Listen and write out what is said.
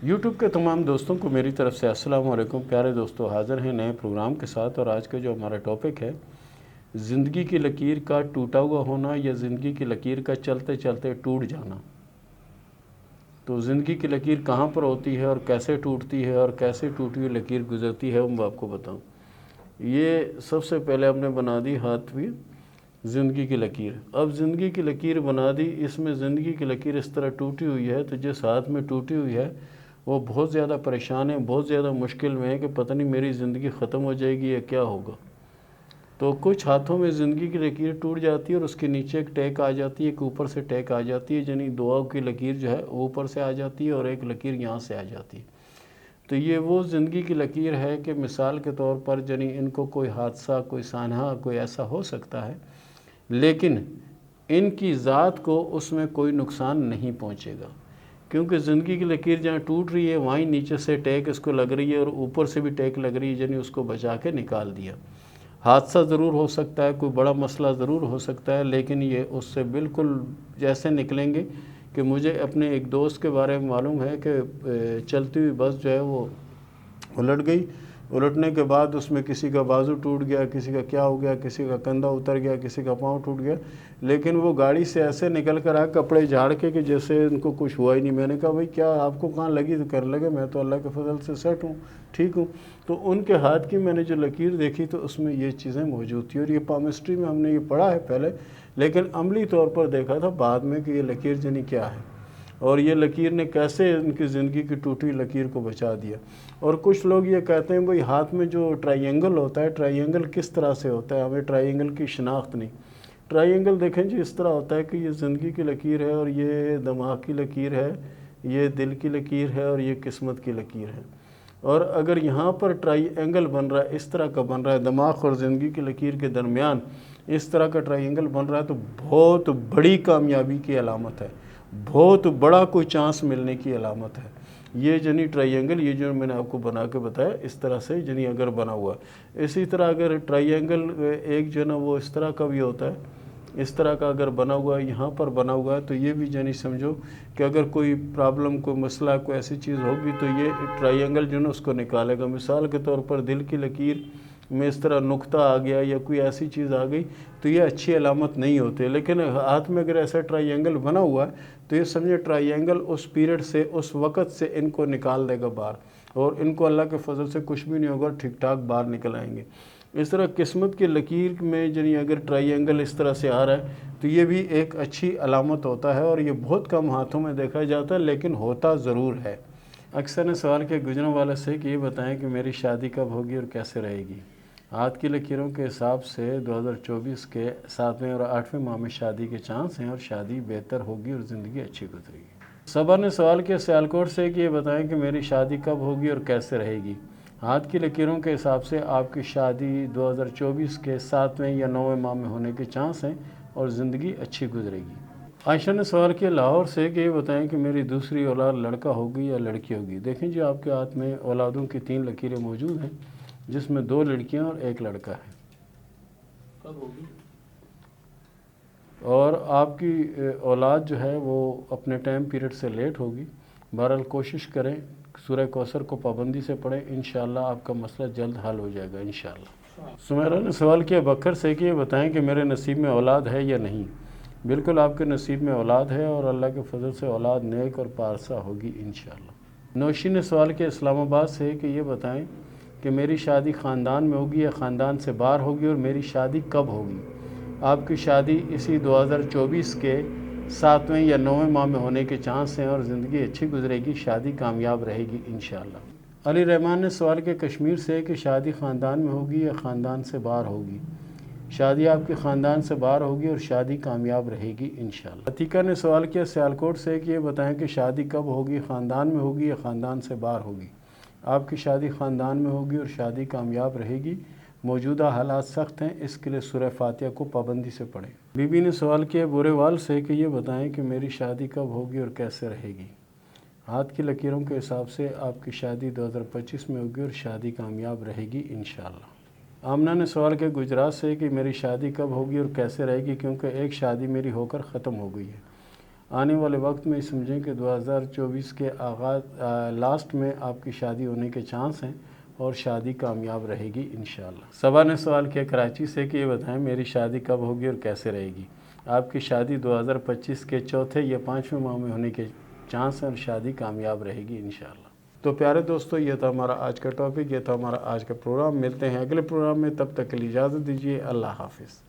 YouTube کے تمام دوستوں کو میری طرف سے السلام علیکم۔ پیارے دوستو، حاضر ہیں نئے پروگرام کے ساتھ، اور آج کا جو ہمارا ٹاپک ہے زندگی کی لکیر کا ٹوٹا ہوا ہونا یا زندگی کی لکیر کا چلتے چلتے ٹوٹ جانا۔ تو زندگی کی لکیر کہاں پر ہوتی ہے اور کیسے ٹوٹتی ہے اور کیسے ٹوٹی ہوئی لکیر گزرتی ہے، میں آپ کو بتاؤں۔ یہ سب سے پہلے ہم نے بنا دی ہاتھ بھی زندگی کی لکیر۔ اب زندگی کی لکیر بنا دی، اس میں زندگی کی لکیر اس طرح ٹوٹی ہوئی ہے، تو جس ہاتھ میں ٹوٹی ہوئی ہے وہ بہت زیادہ پریشان ہے، بہت زیادہ مشکل میں ہے کہ پتہ نہیں میری زندگی ختم ہو جائے گی یا کیا ہوگا۔ تو کچھ ہاتھوں میں زندگی کی لکیر ٹوٹ جاتی ہے اور اس کے نیچے ایک ٹیک آ جاتی ہے، ایک اوپر سے ٹیک آ جاتی ہے، یعنی دعاؤں کی لکیر جو ہے اوپر سے آ جاتی ہے اور ایک لکیر یہاں سے آ جاتی ہے۔ تو یہ وہ زندگی کی لکیر ہے کہ مثال کے طور پر یعنی ان کو کوئی حادثہ، کوئی سانحہ، کوئی ایسا ہو سکتا ہے، لیکن ان کی ذات کو اس میں کوئی نقصان نہیں پہنچے گا، کیونکہ زندگی کی لکیر جہاں ٹوٹ رہی ہے وہیں نیچے سے ٹیک اس کو لگ رہی ہے اور اوپر سے بھی ٹیک لگ رہی ہے، یعنی اس کو بچا کے نکال دیا۔ حادثہ ضرور ہو سکتا ہے، کوئی بڑا مسئلہ ضرور ہو سکتا ہے، لیکن یہ اس سے بالکل جیسے نکلیں گے کہ مجھے اپنے ایک دوست کے بارے میں معلوم ہے کہ چلتی ہوئی بس جو ہے وہ الٹ گئی، الٹنے کے بعد اس میں کسی کا بازو ٹوٹ گیا، کسی کا کیا ہو گیا، کسی کا کندھا اتر گیا، کسی کا پاؤں ٹوٹ گیا، لیکن وہ گاڑی سے ایسے نکل کر آئے کپڑے جھاڑ کے کہ جیسے ان کو کچھ ہوا ہی نہیں۔ میں نے کہا بھائی کیا آپ کو کہاں لگی؟ تو کرنے لگے میں تو اللہ کے فضل سے سیٹ ہوں، ٹھیک ہوں۔ تو ان کے ہاتھ کی میں نے جو لکیر دیکھی تو اس میں یہ چیزیں موجود تھیں، اور یہ پامسٹری میں ہم نے یہ پڑھا ہے پہلے، لیکن عملی طور پر دیکھا تھا بعد میں کہ یہ لکیر جنی کیا ہے اور یہ لکیر نے کیسے ان کی زندگی کی ٹوٹی لکیر کو بچا دیا۔ اور کچھ لوگ یہ کہتے ہیں بھئی ہاتھ میں جو ٹرائی اینگل ہوتا ہے، ٹرائی اینگل کس طرح سے ہوتا ہے؟ ہمیں ٹرائی اینگل کی شناخت نہیں۔ ٹرائی اینگل دیکھیں جی اس طرح ہوتا ہے کہ یہ زندگی کی لکیر ہے اور یہ دماغ کی لکیر ہے، یہ دل کی لکیر ہے اور یہ قسمت کی لکیر ہے۔ اور اگر یہاں پر ٹرائی اینگل بن رہا ہے، اس طرح کا بن رہا ہے دماغ اور زندگی کی لکیر کے درمیان اس طرح کا ٹرائی اینگل بن رہا ہے، تو بہت بڑی کامیابی کی علامت ہے، بہت بڑا کوئی چانس ملنے کی علامت ہے۔ یہ جنی ٹرائی اینگل، یہ جو میں نے آپ کو بنا کے بتایا اس طرح سے جنی اگر بنا ہوا ہے، اسی طرح اگر ٹرائی اینگل ایک جو ہے نا وہ اس طرح کا بھی ہوتا ہے، اس طرح کا اگر بنا ہوا ہے، یہاں پر بنا ہوا ہے، تو یہ بھی جنی سمجھو کہ اگر کوئی پرابلم، کوئی مسئلہ، کوئی ایسی چیز ہوگی تو یہ ٹرائی اینگل جو ہے نا اس کو نکالے گا۔ مثال کے طور پر دل کی لکیر میں اس طرح نقطہ آ گیا یا کوئی ایسی چیز آ گئی تو یہ اچھی علامت نہیں ہوتی، لیکن ہاتھ میں اگر ایسا ٹرائی اینگل بنا ہوا ہے تو یہ سمجھے ٹرائی اینگل اس پیریڈ سے، اس وقت سے ان کو نکال دے گا باہر، اور ان کو اللہ کے فضل سے کچھ بھی نہیں ہوگا، ٹھیک ٹھاک باہر نکل آئیں گے۔ اس طرح قسمت کی لکیر میں جنہیں اگر ٹرائی اینگل اس طرح سے آ رہا ہے تو یہ بھی ایک اچھی علامت ہوتا ہے، اور یہ بہت کم ہاتھوں میں دیکھا جاتا ہے، لیکن ہوتا ضرور ہے۔ اکثر نے سوال کیا گزرنے والے سے کہ یہ بتائیں کہ میری شادی کب ہوگی اور کیسے رہے گی۔ ہاتھ کی لکیروں کے حساب سے 2024 کے 7ویں اور 8ویں ماہ میں شادی کے چانس ہیں، اور شادی بہتر ہوگی اور زندگی اچھی گزرے گی۔ صبا نے سوال کیا سیالکوٹ سے کہ یہ بتائیں کہ میری شادی کب ہوگی اور کیسے رہے گی۔ ہاتھ کی لکیروں کے حساب سے آپ کی شادی 2024 کے 7ویں یا 9ویں ماہ میں ہونے کے چانس ہیں اور زندگی اچھی گزرے گی۔ عائشہ نے سوال کیا لاہور سے کہ یہ بتائیں کہ میری دوسری اولاد لڑکا ہوگی یا لڑکی ہوگی۔ دیکھیں جی آپ کے ہاتھ میں اولادوں کی 3 لکیریں موجود ہیں، جس میں 2 لڑکیاں اور 1 لڑکا ہے۔ کب ہوگی؟ اور آپ کی اولاد جو ہے وہ اپنے ٹائم پیریڈ سے لیٹ ہوگی۔ بہرحال کوشش کریں، سورہ کوثر کو پابندی سے پڑھیں، انشاءاللہ آپ کا مسئلہ جلد حل ہو جائے گا انشاءاللہ۔ سمیرہ نے سوال کیا بکر سے کہ یہ بتائیں کہ میرے نصیب میں اولاد ہے یا نہیں۔ بالکل آپ کے نصیب میں اولاد ہے، اور اللہ کے فضل سے اولاد نیک اور پارسا ہوگی انشاءاللہ۔ نوشی نے سوال کیا اسلام آباد سے کہ یہ بتائیں کہ میری شادی خاندان میں ہوگی یا خاندان سے باہر ہوگی، اور میری شادی کب ہوگی۔ آپ کی شادی اسی 2024 کے 7ویں یا 9ویں ماہ میں ہونے کے چانس ہیں، اور زندگی اچھی گزرے گی، شادی کامیاب رہے گی انشاءاللہ۔ علی رحمان نے سوال کیا کشمیر سے کہ شادی خاندان میں ہوگی یا خاندان سے باہر ہوگی۔ شادی آپ کے خاندان سے باہر ہوگی اور شادی کامیاب رہے گی انشاءاللہ۔ عتیقہ نے سوال کیا سیالکوٹ سے کہ یہ بتائیں کہ شادی کب ہوگی، خاندان میں ہوگی یا خاندان سے باہر ہوگی۔ آپ کی شادی خاندان میں ہوگی اور شادی کامیاب رہے گی۔ موجودہ حالات سخت ہیں، اس کے لیے سورہ فاتحہ کو پابندی سے پڑھیں۔ بی بی نے سوال کیا بورے وال سے کہ یہ بتائیں کہ میری شادی کب ہوگی اور کیسے رہے گی۔ ہاتھ کی لکیروں کے حساب سے آپ کی شادی 2025 میں ہوگی اور شادی کامیاب رہے گی انشاءاللہ۔ آمنہ نے سوال کیا گجرات سے کہ میری شادی کب ہوگی اور کیسے رہے گی، کیونکہ ایک شادی میری ہو کر ختم ہو گئی ہے۔ آنے والے وقت میں سمجھیں کہ 2024 کے لاسٹ میں آپ کی شادی ہونے کے چانس ہیں اور شادی کامیاب رہے گی انشاءاللہ۔ صبا نے سوال کیا کراچی سے کہ یہ بتائیں میری شادی کب ہوگی اور کیسے رہے گی؟ آپ کی شادی 2025 کے چوتھے یا پانچویں ماہ میں ہونے کے چانس ہیں اور شادی کامیاب رہے گی انشاءاللہ۔ تو پیارے دوستو، یہ تھا ہمارا آج کا ٹاپک، یہ تھا ہمارا آج کا پروگرام۔ ملتے ہیں اگلے پروگرام میں، تب تک کے لیے اجازت دیجیے۔ اللہ حافظ۔